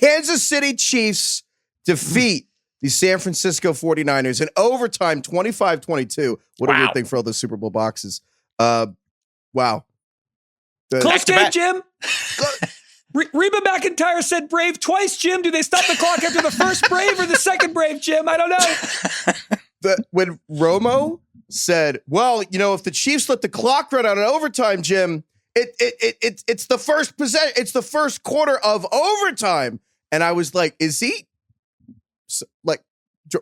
Kansas City Chiefs defeat the San Francisco 49ers in overtime, 25-22. What a weird thing for all those Super Bowl boxes. Wow. Close game, Jim. Reba McEntire said Brave twice, Jim. Do they stop the clock after the first Brave or the second Brave, Jim? I don't know. When Romo said, well, if the Chiefs let the clock run out in overtime, Jim, it's the first possession. It's the first quarter of overtime. And I was like, is he like,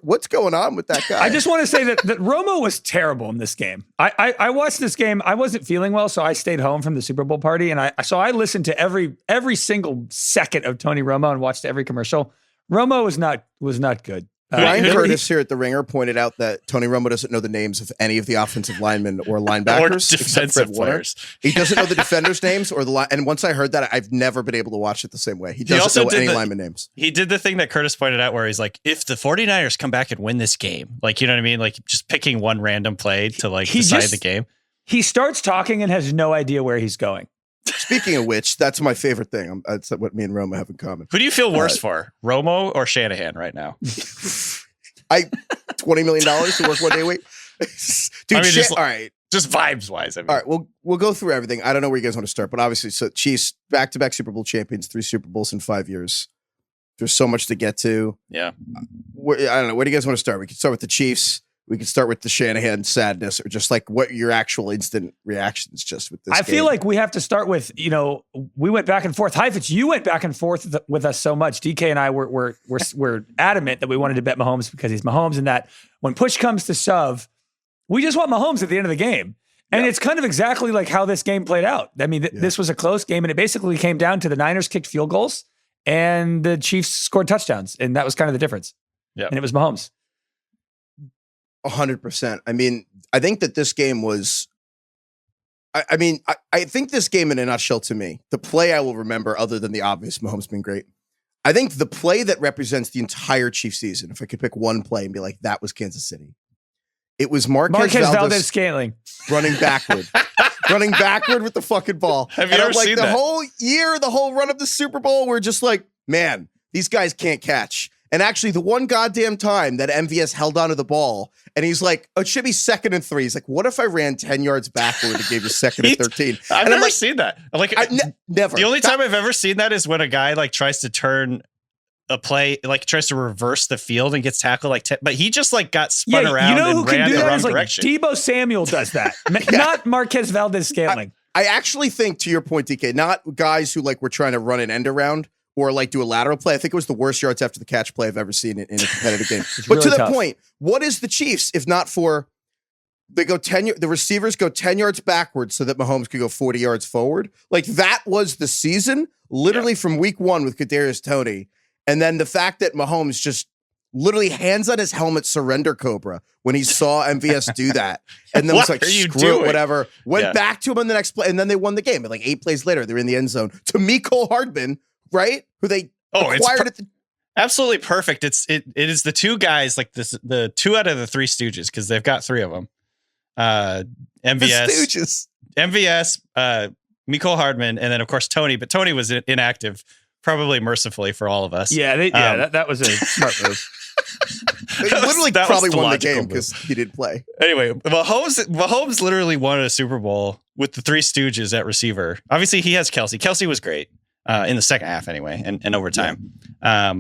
what's going on with that guy? I just want to say that Romo was terrible in this game. I watched this game. I wasn't feeling well, so I stayed home from the Super Bowl party. And I listened to every single second of Tony Romo and watched every commercial. Romo was not good. Ryan Curtis here at The Ringer pointed out that Tony Romo doesn't know the names of any of the offensive linemen or linebackers or defensive players. He doesn't know the defenders' names or the line. And once I heard that, I've never been able to watch it the same way. He doesn't know any lineman names. He did the thing that Curtis pointed out where he's like, if the 49ers come back and win this game, like, you know what I mean? Like just picking one random play to decide the game. He starts talking and has no idea where he's going. Speaking of which, that's my favorite thing. That's what me and Romo have in common. Who do you feel worse for, Romo or Shanahan right now? $20 million to work 1 day a week. Dude, all right. Just vibes wise. All right, we'll go through everything. I don't know where you guys want to start, but obviously, so Chiefs back-to-back Super Bowl champions, 3 Super Bowls in 5 years. There's so much to get to. Yeah. I don't know. Where do you guys want to start? We can start with the Chiefs. We can start with the Shanahan sadness, or just like what your actual instant reactions just with this I game. feel like we have to start with, we went back and forth. Heifetz, you went back and forth with us so much. DK and I were adamant that we wanted to bet Mahomes because he's Mahomes, and that when push comes to shove, we just want Mahomes at the end of the game. And it's kind of exactly like how this game played out. I mean, this was a close game, and it basically came down to the Niners kicked field goals and the Chiefs scored touchdowns. And that was kind of the difference. Yeah. And it was Mahomes. 100%. I mean, I think that this game was, I think this game in a nutshell to me, the play I will remember other than the obvious Mahomes being great. I think the play that represents the entire Chiefs season, if I could pick one play and be like, that was Kansas City. It was Marquez Valdes-Scantling running backward. Running backward with the fucking ball. Have you ever seen that? The whole year, the whole run of the Super Bowl, we're just like, man, these guys can't catch. And actually, the one goddamn time that MVS held onto the ball, and he's like, oh, it should be 2nd and 3. He's like, what if I ran 10 yards backward and gave you 2nd and 13? I've never seen that. Never. The only time I've ever seen that is when a guy tries to turn a play, tries to reverse the field and gets tackled but he just got spun around and ran the wrong direction. Deebo Samuel does that, not Marquez Valdes-Scantling. I actually think, to your point, DK, not guys who were trying to run an end around or do a lateral play. I think it was the worst yards after the catch play I've ever seen in a competitive game. But really to the point, what is the Chiefs if not for the receivers go 10 yards backwards so that Mahomes could go 40 yards forward? That was the season, literally from week 1 with Kadarius Toney. And then the fact that Mahomes just literally hands on his helmet surrender cobra when he saw MVS do that. And then was like, screw it, whatever. Went back to him on the next play. And then they won the game. And 8 plays later, they're in the end zone to Mecole Hardman, right? Who they acquired at the... Absolutely perfect. It is the 2 guys, the 2 out of the 3 Stooges, because they've got 3 of them. MVS, Mecole Hardman, and then, of course, Toney. But Toney was inactive, probably mercifully for all of us. Yeah, that was a smart move. They literally probably won the game because he didn't play. Anyway, Mahomes literally won a Super Bowl with the 3 Stooges at receiver. Obviously, he has Kelsey. Kelsey was great in the second half anyway, and overtime. Yeah.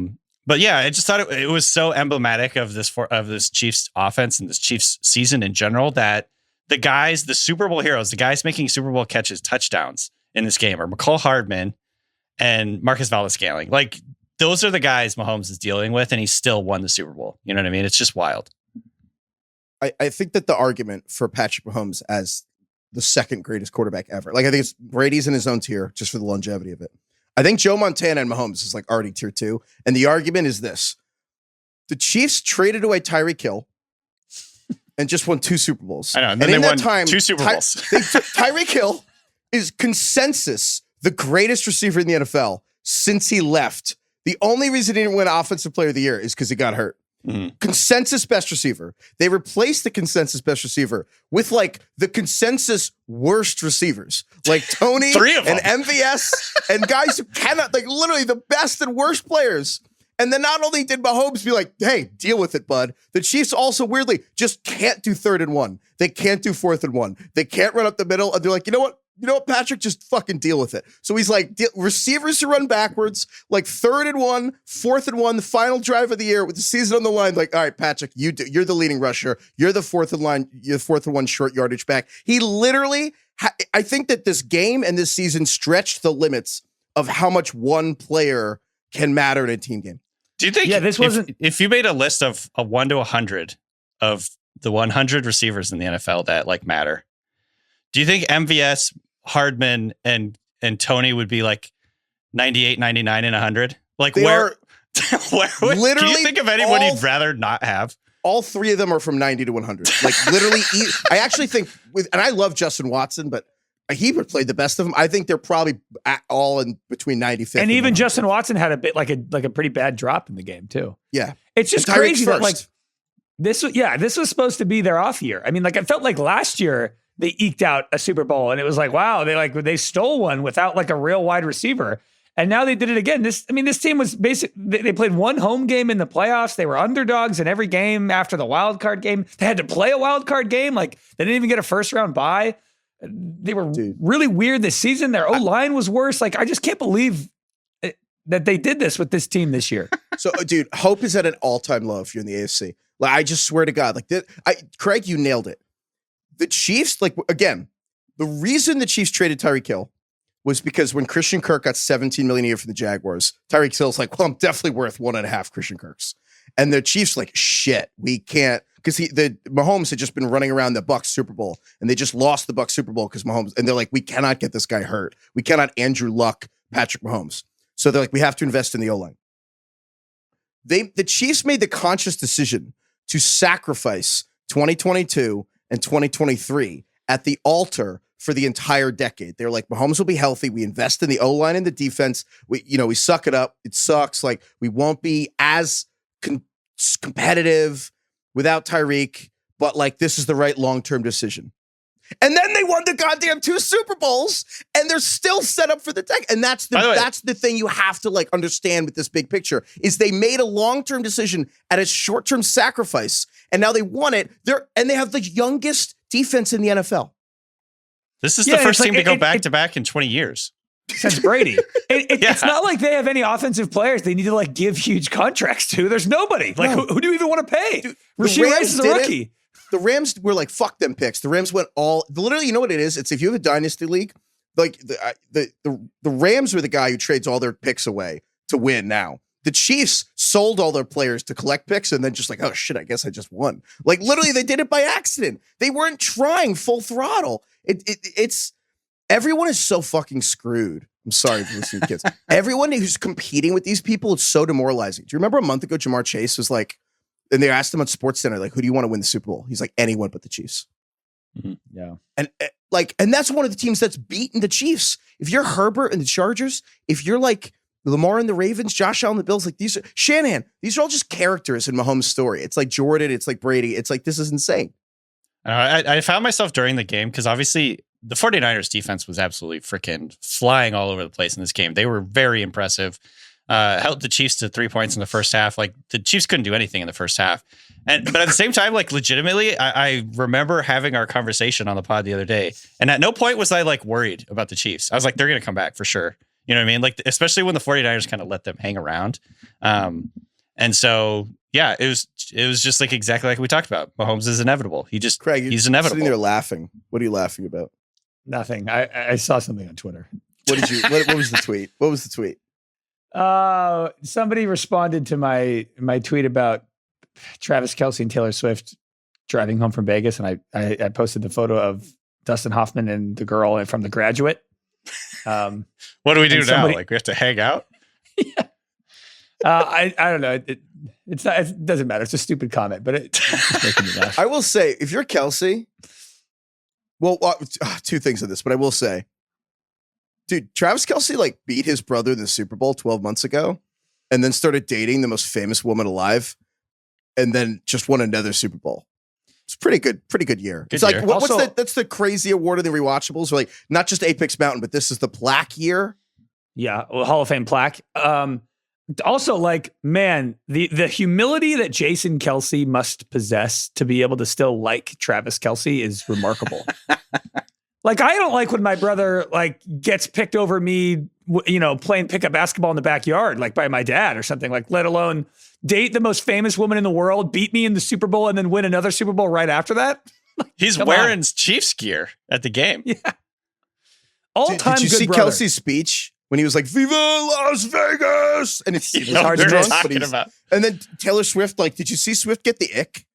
But yeah, I just thought it was so emblematic of this Chiefs offense and this Chiefs season in general that the Super Bowl heroes, the guys making Super Bowl catches, touchdowns in this game are Mecole Hardman and Marquez Valdes-Scantling. Those are the guys Mahomes is dealing with, and he still won the Super Bowl. You know what I mean? It's just wild. I think that the argument for Patrick Mahomes as the 2nd greatest quarterback ever, I think it's Brady's in his own tier just for the longevity of it. I think Joe Montana and Mahomes is already tier 2. And the argument is this. The Chiefs traded away Tyreek Hill and just won 2 Super Bowls. I know. And then they won 2 Super Bowls. Tyreek Hill is consensus the greatest receiver in the NFL since he left. The only reason he didn't win Offensive Player of the Year is because he got hurt. Consensus best receiver. They replaced the consensus best receiver with like the consensus worst receivers, like Tony and MVS and guys who cannot, like literally the best and worst players. And then not only did Mahomes be like, hey, deal with it, bud. The Chiefs also weirdly just can't do 3rd and 1. They can't do 4th and 1. They can't run up the middle. And they're like, you know what, Patrick, just fucking deal with it. So he's like, receivers who run backwards, like 3rd and 1, 4th and 1, the final drive of the year with the season on the line. Like, all right, Patrick, you're the leading rusher. You're the 4th and line. You're the 4th and 1 short yardage back. He literally, I think that this game and this season stretched the limits of how much one player can matter in a team game. Do you think if you made a list of a 1 to 100 of the 100 receivers in the NFL that like matter, do you think MVS, Hardman, and Tony would be like 98, 99, and 100? Like where literally, do you think of anyone you'd rather not have? All 3 of them are from 90 to 100. Like literally, I actually think and I love Justin Watson, but he played the best of them. I think they're probably all in between 95. And even Justin Watson had a bit like a pretty bad drop in the game too. Yeah. It's just crazy that like this was supposed to be their off year. I mean, like I felt like last year they eked out a Super Bowl and it was like, wow, they stole one without like a real wide receiver. And now they did it again. This team was they played one home game in the playoffs. They were underdogs in every game after the wild card game. They had to play a wild card game. Like they didn't even get a first round bye. They were really weird this season. Their O-line was worse. Like, I just can't believe that they did this with this team this year. So, dude, hope is at an all-time low if you're in the AFC. Like, I just swear to God. Like, Craig, you nailed it. The Chiefs, like, again, the reason the Chiefs traded Tyreek Hill was because when Christian Kirk got $17 million a year from the Jaguars, Tyreek Hill's like, well, I'm definitely worth 1.5 Christian Kirks. And the Chiefs like, shit, we can't. Because the Mahomes had just been running around the Bucs Super Bowl, and they just lost the Bucs Super Bowl because Mahomes, and they're like, we cannot get this guy hurt. We cannot Andrew Luck Patrick Mahomes. So they're like, we have to invest in the O-line. The Chiefs made the conscious decision to sacrifice 2022 and 2023 at the altar for the entire decade. They're like, Mahomes will be healthy. We invest in the O-line and the defense. We suck it up. It sucks. Like, we won't be as competitive without Tyreek, but like this is the right long-term decision. And then they won the goddamn 2 Super Bowls, and they're still set up for the deck. And that's the thing you have to like understand with this big picture is they made a long-term decision at a short-term sacrifice, and now they won it. They have the youngest defense in the NFL. This is the first team to go back-to-back in 20 years. Since Brady. It's not like they have any offensive players they need to like give huge contracts to. There's nobody. Like, who do you even want to pay? Dude, Rasheed Rice is a rookie. The Rams were like, fuck them picks. The Rams went literally, you know what it is? It's if you have a dynasty league, like the Rams were the guy who trades all their picks away to win now. The Chiefs sold all their players to collect picks and then just like, oh shit, I guess I just won. Like literally they did it by accident. They weren't trying full throttle. It's everyone is so fucking screwed. I'm sorry for listening to kids. Everyone who's competing with these people is so demoralizing. Do you remember a month ago, Jamar Chase was like, and they asked him on SportsCenter, like, who do you want to win the Super Bowl? He's like, anyone but the Chiefs. Mm-hmm. Yeah. And that's one of the teams that's beaten the Chiefs. If you're Herbert and the Chargers, if you're like Lamar and the Ravens, Josh Allen and the Bills, like Shanahan, these are all just characters in Mahomes' story. It's like Jordan, it's like Brady. It's like, this is insane. I found myself during the game because obviously the 49ers defense was absolutely freaking flying all over the place in this game. They were very impressive. Held the Chiefs to 3 points in the first half. Like the Chiefs couldn't do anything in the first half. But at the same time, like legitimately, I remember having our conversation on the pod the other day. And at no point was I like worried about the Chiefs. I was like, they're going to come back for sure. You know what I mean? Like, especially when the 49ers kind of let them hang around. And so, yeah, it was just like exactly like we talked about. Mahomes is inevitable. Craig, he's inevitable. Sitting there laughing. What are you laughing about? Nothing. I saw something on Twitter. What was the tweet? What was the tweet? Somebody responded to my tweet about Travis Kelce and Taylor Swift driving home from Vegas, and I posted the photo of Dustin Hoffman and the girl from The Graduate. What do we do now? Like we have to hang out? Yeah. I don't know. It's not. It doesn't matter. It's a stupid comment, but it's making me laugh. I will say, if you're Kelce, well, 2 things on this, but I will say, dude, Travis Kelce like beat his brother in the Super Bowl 12 months ago, and then started dating the most famous woman alive. and then just won another Super Bowl. It's pretty good year. Good It's like year. what's Also- that's the crazy award of the rewatchables. Like not just Apex Mountain, but this is the plaque year. Yeah, well, Hall of Fame plaque. Also, like, man, the humility that Jason Kelce must possess to be able to still like Travis Kelce is remarkable. Like, I don't like when my brother like gets picked over me, playing pickup basketball in the backyard, like by my dad or something. Like, let alone date the most famous woman in the world, beat me in the Super Bowl, and then win another Super Bowl right after that. He's Come wearing Chiefs gear at the game. Yeah. All time. Did you good see brother. Kelsey's speech when he was like, "Viva Las Vegas"? And it's You know hard what to they're miss, talking about. And then Taylor Swift, like, did you see Swift get the ick?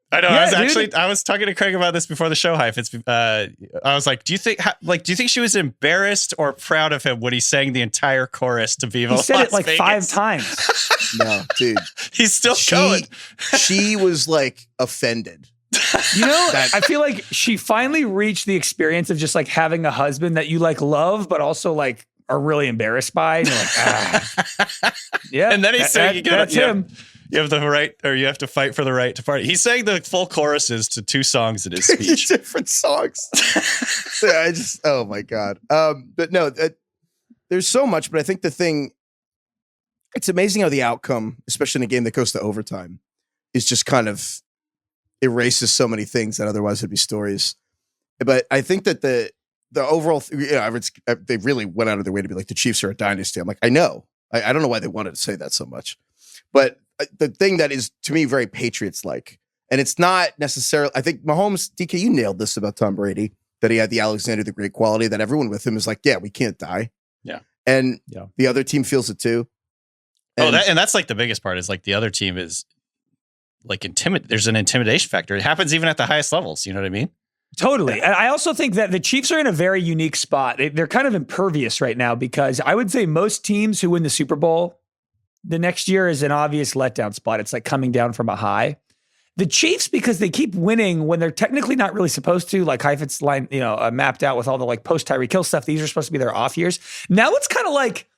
I know. Yeah, I was talking to Craig about this before the show, Heifetz. I was like, do you think she was embarrassed or proud of him when he sang the entire chorus to Viva He said Las it like Vegas? 5 times. No, dude. He's still going. She was like offended. I feel like she finally reached the experience of just like having a husband that you like love, but also like are really embarrassed by. And you're like, yeah. And then he's saying, that's him. You have the right, or you have to fight for the right to party. He sang the full choruses to 2 songs in his speech. Different songs. Yeah, oh my God. But no, there's so much, but I think it's amazing how the outcome, especially in a game that goes to overtime, is just kind of erases so many things that otherwise would be stories. But I think that the overall, they really went out of their way to be like, the Chiefs are a dynasty. I'm like, I know. I don't know why they wanted to say that so much. But the thing that is, to me, very Patriots-like, and it's not necessarily, I think Mahomes, DK, you nailed this about Tom Brady, that he had the Alexander the Great quality, that everyone with him is like, yeah, we can't die. Yeah. And the other team feels it too. And that's like the biggest part is like the other team is like there's an intimidation factor. It happens even at the highest levels. You know what I mean? Totally. And I also think that the Chiefs are in a very unique spot. They're kind of impervious right now because I would say most teams who win the Super Bowl the next year is an obvious letdown spot. It's like coming down from a high. The Chiefs, because they keep winning when they're technically not really supposed to, like Heifetz line, mapped out with all the like post Tyreek Hill stuff. These are supposed to be their off years. Now it's kind of like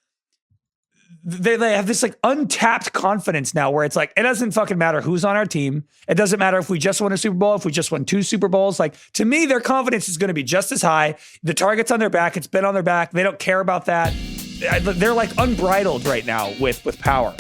they have this like untapped confidence now where it's like, it doesn't fucking matter who's on our team. It doesn't matter if we just won a Super Bowl, if we just won 2 Super Bowls. Like, to me, their confidence is going to be just as high. The target's on their back. It's been on their back. They don't care about that. They're like unbridled right now with power.